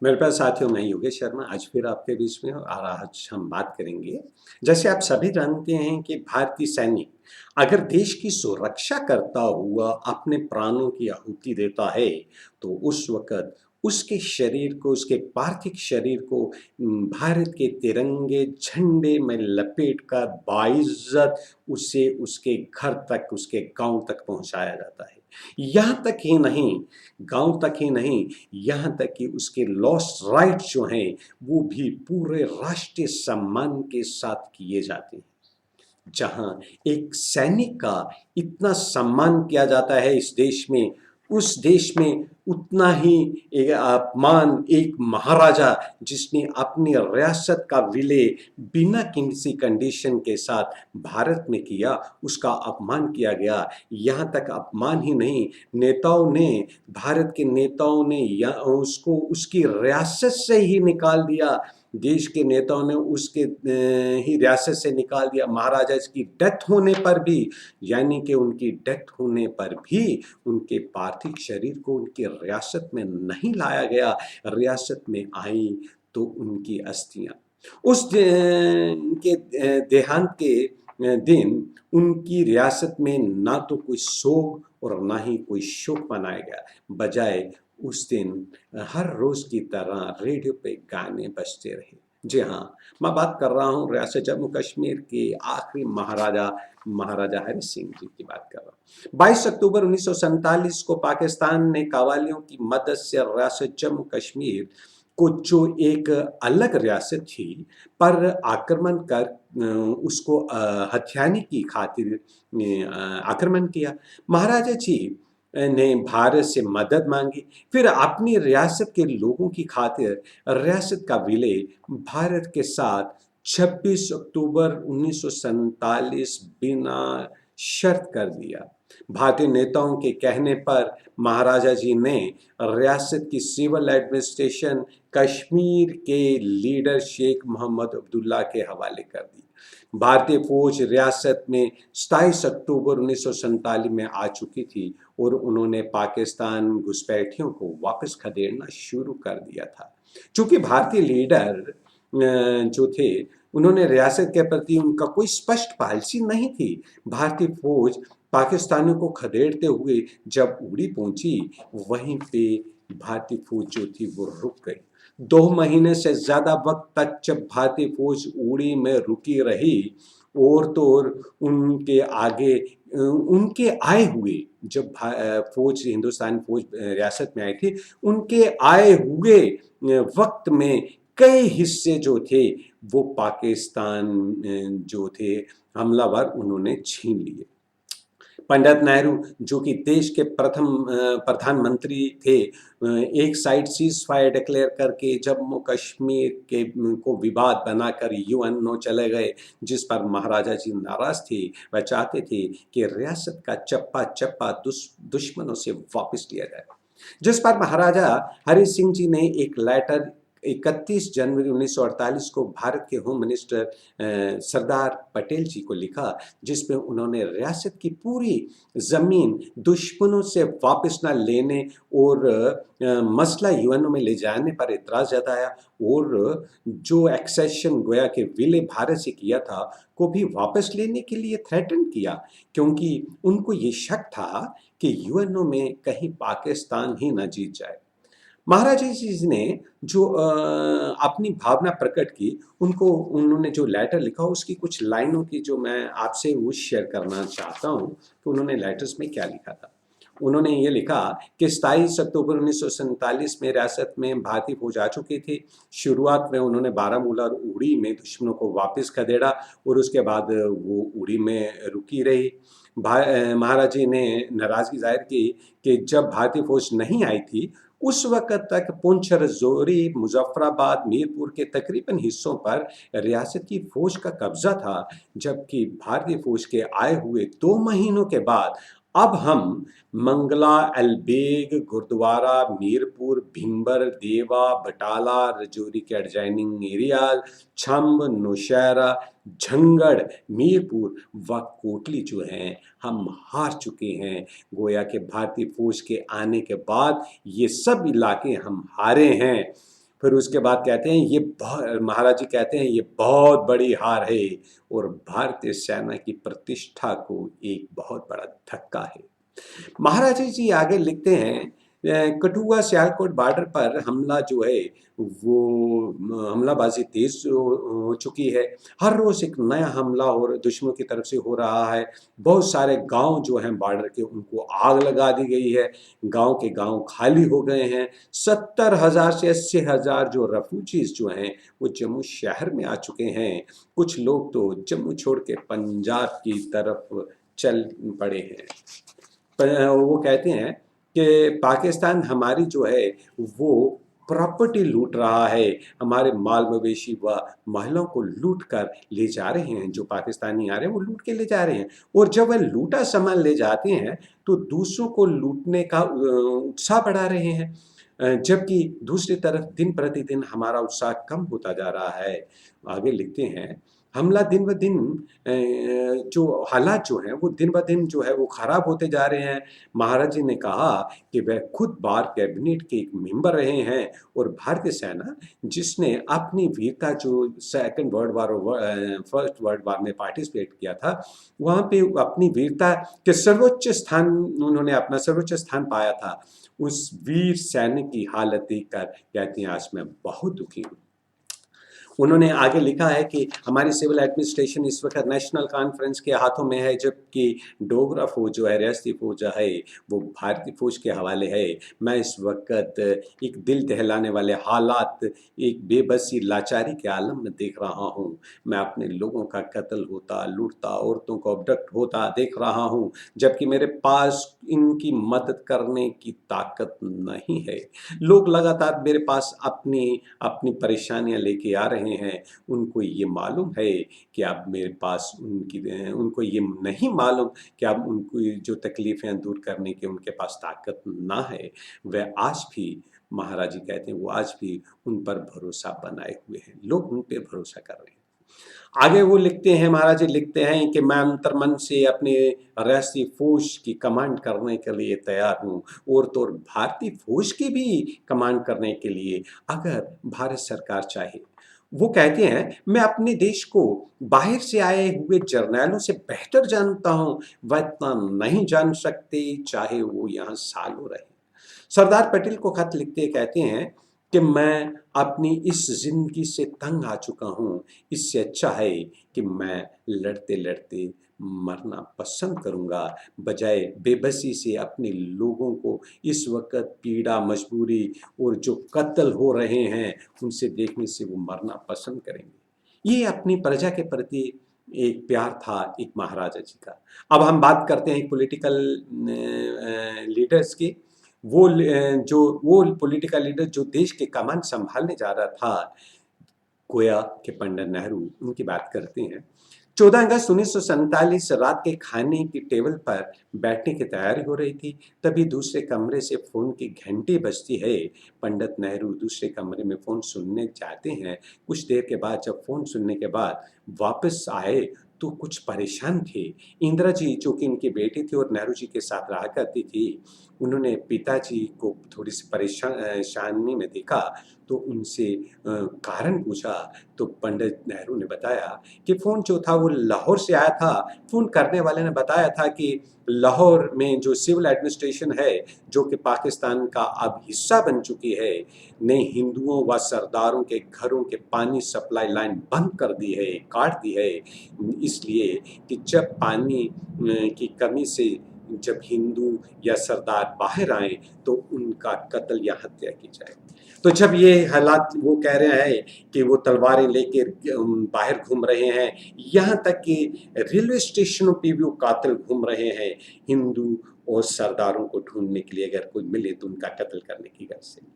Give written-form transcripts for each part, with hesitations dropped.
मेरे पास साथियों, मैं योगेश शर्मा आज फिर आपके बीच में हूँ और आज हम बात करेंगे। जैसे आप सभी जानते हैं कि भारतीय सैनिक अगर देश की सुरक्षा करता हुआ अपने प्राणों की आहुति देता है, तो उस वक़्त उसके शरीर को, उसके पार्थिव शरीर को भारत के तिरंगे झंडे में लपेट कर बाइज़्ज़त उसे उसके घर तक, उसके गाँव तक पहुँचाया जाता है। यहाँ तक ही नहीं, गाँव तक ही नहीं, यहाँ तक कि उसके लॉस्ट राइट्स जो हैं, वो भी पूरे राष्ट्रीय सम्मान के साथ किए जाते हैं। जहाँ एक सैनिक का इतना सम्मान किया जाता है इस देश में, उस देश में उतना ही अपमान एक महाराजा जिसने अपनी रियासत का विलय बिना किसी कंडीशन के साथ भारत में किया, उसका अपमान किया गया। यहाँ तक अपमान ही नहीं, नेताओं ने, भारत के नेताओं ने या उसको उसकी रियासत से ही निकाल दिया। देश के नेताओं ने उसके ही रियासत से निकाल दिया। महाराजा की डेथ होने पर भी, यानी कि उनकी डेथ होने पर भी उनके पार्थिव शरीर को उनकी रियासत में नहीं लाया गया। रियासत में आई तो उनकी अस्थियां उस के देहांत के दिन उनकी रियासत में ना तो कोई सोग और ना ही कोई शोक मनाया गया, बजाय उस दिन हर रोज की तरह रेडियो पे गाने बजते रहे। जी हाँ, मैं बात कर रहा हूँ रियासत जम्मू कश्मीर के आखिरी महाराजा, महाराजा हरि सिंह जी की बात कर रहा हूँ। 22 अक्टूबर 1947 को पाकिस्तान ने कव्वालियों की मदद से रियासत जम्मू कश्मीर को, जो एक अलग रियासत थी, पर आक्रमण कर उसको हथियाने की खातिर आक्रमण किया। महाराजा जी ने भारत से मदद मांगी, फिर अपनी रियासत के लोगों की खातिर रियासत का विलय भारत के साथ 26 अक्टूबर 1947 बिना शर्त कर दिया। भारतीय नेताओं के कहने पर महाराजा जी ने रियासत की सिविल एडमिनिस्ट्रेशन कश्मीर के लीडर शेख मोहम्मद अब्दुल्ला के हवाले कर दी। भारतीय फौज रियासत में 27 अक्टूबर 1947 में आ चुकी थी और उन्होंने पाकिस्तान घुसपैठियों को वापस खदेड़ना शुरू कर दिया था। चूंकि भारतीय लीडर जो थे, उन्होंने रियासत के प्रति उनका कोई स्पष्ट पॉलिसी नहीं थी। भारतीय फौज पाकिस्तानियों को खदेड़ते हुए जब उड़ी पहुंची, वहीं पे भारतीय फौज जो थी वो रुक गई। 2 महीने से ज्यादा वक्त तक जब भारतीय फौज उड़ी में रुकी रही, और तो और उनके आगे उनके आए हुए, जब फौज, हिंदुस्तान फौज रियासत में आई थी, उनके आए हुए वक्त में कई हिस्से जो थे वो पाकिस्तान जो थे हमलावर, उन्होंने छीन लिए। पंडित नेहरू, जो कि देश के प्रथम प्रधानमंत्री थे, एक साइड सीज फायर डिक्लेयर करके जम्मू कश्मीर के को विवाद बनाकर यूएनओ चले गए, जिस पर महाराजा जी नाराज थे। वह चाहते थे कि रियासत का चप्पा चप्पा दुश्मनों से वापस लिया जाए, जिस पर महाराजा हरि सिंह जी ने एक लेटर 31 जनवरी 1948 को भारत के होम मिनिस्टर सरदार पटेल जी को लिखा, जिसमें उन्होंने रियासत की पूरी जमीन दुश्मनों से वापस न लेने और मसला यूएनओ में ले जाने पर इतराज जताया, और जो एक्सेशन गोया के विलय भारत से किया था को भी वापस लेने के लिए थ्रेटन किया, क्योंकि उनको ये शक था कि यूएनओ में कहीं पाकिस्तान ही न जीत जाए। महाराजा जी ने जो अपनी भावना प्रकट की, उनको उन्होंने जो लेटर लिखा, उसकी कुछ लाइनों की जो मैं आपसे वो शेयर करना चाहता हूँ कि उन्होंने लेटर्स में क्या लिखा था। उन्होंने ये लिखा कि 27 अक्टूबर 1947 में रियासत में भारतीय फौज आ चुकी थी। शुरुआत में उन्होंने बारामूला और उड़ी में दुश्मनों को वापस खदेड़ा और उसके बाद वो उड़ी में रुकी रही। महाराज जी ने नाराजगी जाहिर की कि जब भारतीय फौज नहीं आई थी, उस वक़्त तक पुंछ, राजौरी, मुज़फ़्फ़राबाद, मीरपुर के तकरीबन हिस्सों पर रियासत की फ़ौज का कब्ज़ा था, जबकि भारतीय फ़ौज के आए हुए 2 महीनों के बाद अब हम मंगला, एलबेग, गुरुद्वारा, मीरपुर, भिंबर, देवा, बटाला, राजौरी के एडजॉइनिंग एरियाज़, छंब, नौशहरा, झंगड़, मीरपुर व कोटली जो हैं, हम हार चुके हैं। गोया के भारतीय फौज के आने के बाद ये सब इलाके हम हारे हैं। फिर उसके बाद कहते हैं महाराज जी कहते हैं ये बहुत बड़ी हार है और भारतीय सेना की प्रतिष्ठा को एक बहुत बड़ा धक्का है। महाराजा जी आगे लिखते हैं कठुआ सियालकोट बॉर्डर पर हमला जो है वो हमलाबाजी तेज हो चुकी है। हर रोज एक नया हमला और दुश्मनों की तरफ से हो रहा है। बहुत सारे गांव जो हैं बॉर्डर के उनको आग लगा दी गई है। गांव के गांव खाली हो गए हैं। 70,000 से 80,000 जो रेफ्यूजीज जो हैं वो जम्मू शहर में आ चुके हैं। कुछ लोग तो जम्मू छोड़ के पंजाब की तरफ चल पड़े हैं। वो कहते हैं कि पाकिस्तान हमारी जो है वो प्रॉपर्टी लूट रहा है, हमारे माल मवेशी व महिलाओं को लूट कर ले जा रहे हैं। जो पाकिस्तानी आ रहे हैं वो लूट के ले जा रहे हैं और जब वह लूटा सामान ले जाते हैं तो दूसरों को लूटने का उत्साह बढ़ा रहे हैं। जबकि दूसरी तरफ दिन प्रतिदिन हमारा उत्साह कम होता जा रहा है। आगे लिखते हैं हमला दिन ब दिन जो हालात जो हैं वो दिन ब दिन जो है वो खराब होते जा रहे हैं। महाराज जी ने कहा कि वह खुद बार कैबिनेट के एक मेंबर रहे हैं और भारतीय सेना जिसने अपनी वीरता जो सेकंड वर्ल्ड वार और फर्स्ट वर्ल्ड वार में पार्टिसिपेट किया था वहाँ पे अपनी वीरता के सर्वोच्च स्थान उन्होंने अपना सर्वोच्च स्थान पाया था। उस वीर सैनिक की हालत देखकर कहते हैं आज मैं बहुत दुखी हूँ। उन्होंने आगे लिखा है कि हमारी सिविल एडमिनिस्ट्रेशन इस वक्त नेशनल कॉन्फ्रेंस के हाथों में है जबकि डोगरा फौज जो है रियासती फौज जो है वो भारतीय फौज के हवाले है। मैं इस वक्त एक दिल दहलाने वाले हालात एक बेबसी लाचारी के आलम में देख रहा हूँ। मैं अपने लोगों का कत्ल होता लूटता औरतों को अबडक्ट होता देख रहा हूँ जबकि मेरे पास इनकी मदद करने की ताकत नहीं है। लोग लगातार मेरे पास अपनी अपनी परेशानियां लेके आ रहे हैं। उनको ये मालूम है कि अब मेरे पास उनको ये नहीं मालूम कि अब उनको जो तकलीफ़ें दूर करने की उनके पास ताकत ना है। वह आज भी महाराज जी कहते हैं वो आज भी उन पर भरोसा बनाए हुए हैं। लोग उन पे भरोसा कर रहे हैं। आगे वो लिखते हैं महाराज जी लिखते हैं कि मैं अंतर्मन से अपने रियासती फौज की कमांड करने के लिए तैयार हूँ और तो और भारतीय फौज की भी कमांड करने के लिए अगर भारत सरकार चाहे। वो कहते हैं मैं अपने देश को बाहर से आए हुए जर्नैलों से बेहतर जानता हूँ। वह इतना नहीं जान सकते चाहे वो यहाँ सालों रहे। सरदार पटेल को खत लिखते कहते हैं कि मैं अपनी इस जिंदगी से तंग आ चुका हूँ। इससे अच्छा है कि मैं लड़ते लड़ते मरना पसंद करूँगा बजाय बेबसी से अपने लोगों को इस वक्त पीड़ा मजबूरी और जो कत्ल हो रहे हैं उनसे देखने से वो मरना पसंद करेंगे। ये अपनी प्रजा के प्रति एक प्यार था एक महाराजा जी का। अब हम बात करते हैं पॉलिटिकल लीडर्स की। वो पॉलिटिकल लीडर जो देश के कमान संभालने जा रहा था गोया के पंडित नेहरू उनकी बात करते हैं। 14 अगस्त 1947 रात के खाने की टेबल पर बैठने की तैयारी हो रही थी। तभी दूसरे कमरे से फोन की घंटी बजती है। पंडित नेहरू दूसरे कमरे में फोन सुनने जाते हैं। कुछ देर के बाद जब फोन सुनने के बाद वापस आए तो कुछ परेशान थे। इंदिरा जी जो कि इनकी बेटी थी और नेहरू जी के साथ रहा करती थी उन्होंने पिताजी को थोड़ी सी परेशानी में देखा तो उनसे कारण पूछा तो पंडित नेहरू ने बताया कि फ़ोन जो था वो लाहौर से आया था। फ़ोन करने वाले ने बताया था कि लाहौर में जो सिविल एडमिनिस्ट्रेशन है जो कि पाकिस्तान का अब हिस्सा बन चुकी है ने हिंदुओं व सरदारों के घरों के पानी सप्लाई लाइन बंद कर दी है काट दी है इसलिए कि जब पानी की कमी से जब हिंदू या सरदार बाहर आए तो उनका कत्ल या हत्या की जाए। तो जब ये हालात वो कह रहे हैं कि वो तलवारें लेके बाहर घूम रहे हैं यहाँ तक कि रेलवे स्टेशनों पे भी वो कातिल घूम रहे हैं हिंदू और सरदारों को ढूंढने के लिए अगर कोई मिले तो उनका कत्ल करने की गर्ज से।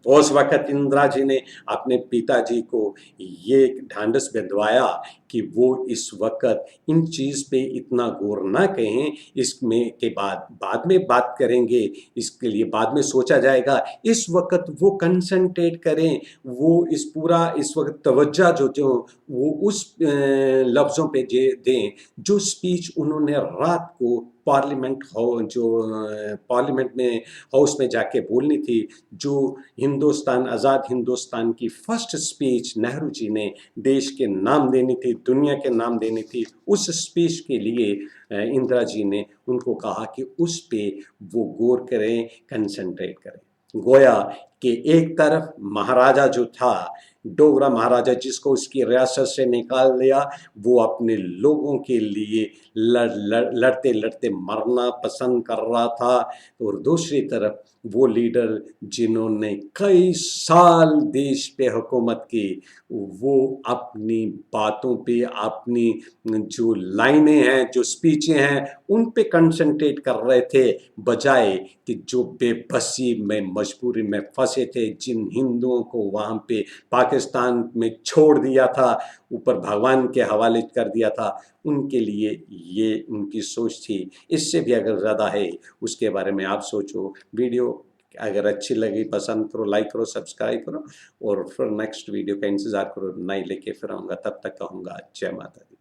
उस वक़्त इंदिरा जी ने अपने पिताजी को ये ढांढस बंधवाया कि वो इस वक़्त इन चीज़ पे इतना गौर ना करें, इसमें के बाद में बात करेंगे, इसके लिए बाद में सोचा जाएगा। इस वक़्त वो कंसंट्रेट करें, वो इस वक़्त तवज्जो जो वो उस लफ्ज़ों पे जे दें, जो स्पीच उन्होंने रात को पार्लियामेंट में हाउस में जाके बोलनी थी, जो हिंदुस्तान आज़ाद हिंदुस्तान की फर्स्ट स्पीच नेहरू जी ने देश के नाम देनी थी, दुनिया के नाम देनी थी, उस स्पीच के लिए इंदिरा जी ने उनको कहा कि उस पे वो गौर करें, कंसंट्रेट करें। गोया कि एक तरफ महाराजा जो था, डोगरा महाराजा जिसको उसकी रियासत से निकाल दिया, वो अपने लोगों के लिए लड़ते लड़ते मरना पसंद कर रहा था, और दूसरी तरफ वो लीडर जिन्होंने कई साल देश पे हुकूमत की, वो अपनी बातों पे, अपनी जो लाइनें हैं, जो स्पीचें हैं, उन पे कंसंट्रेट कर रहे थे, बजाय कि जो बेबसी में मजबूरी में फंसे थे, जिन हिंदुओं को वहाँ पे पाकिस्तान में छोड़ दिया था, ऊपर भगवान के हवाले कर दिया था, उनके लिए ये उनकी सोच थी। इससे भी अगर ज़्यादा है, उसके बारे में आप सोचो। वीडियो अगर अच्छी लगी, पसंद करो, लाइक करो, सब्सक्राइब करो, और फिर नेक्स्ट वीडियो का इंतज़ार करो, नई लेके फिर आऊँगा। तब तक कहूँगा जय माता दी।